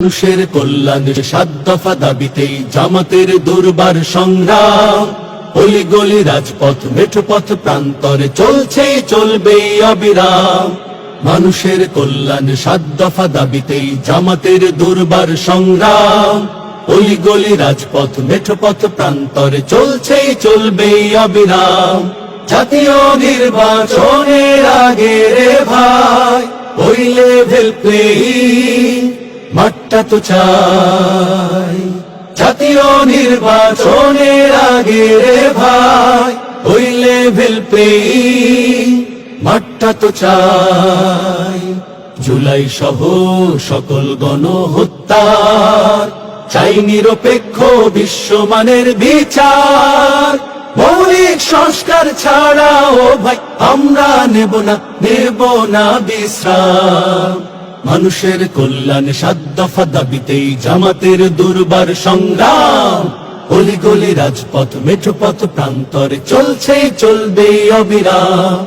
মানুষের কল্যাণের ৭ দফা দাবিতেই জামাতের দুর্বার সংগ্রাম। অলিগলি রাজপথ মেঠোপথ প্রান্তরে চলছেই চলবেই অবিরাম। মানুষের কল্যাণের ৭ দফা দাবিতেই জামাতের দুর্বার সংগ্রাম। অলিগলি রাজপথ মেঠোপথ প্রান্তরে চলছেই চলবেই অবিরাম। জাতীয় নির্বাচনের আগে রে ভাই ওই লেভেল প্লেয়িং মাঠটা তো চাই। জাতীয় নির্বাচনের আগে রে ভাই ওই লেভেল প্লেয়িং মাঠটা তো চাই। জুলাই সহ সকল গণহত্যার চাই নিরপেক্ষ বিশ্বমানের বিচার। মৌলিক সংস্কার ছাড়াও ভাই আমরা নেব না বিশ্রাম। মানুষের কল্যাণ ৭ দফা দাবিতেই জামাতের দুর্বার সংগ্রাম। অলিগলি রাজপথ মেঠোপথ প্রান্তরে চলছেই চলবে অবিরাম।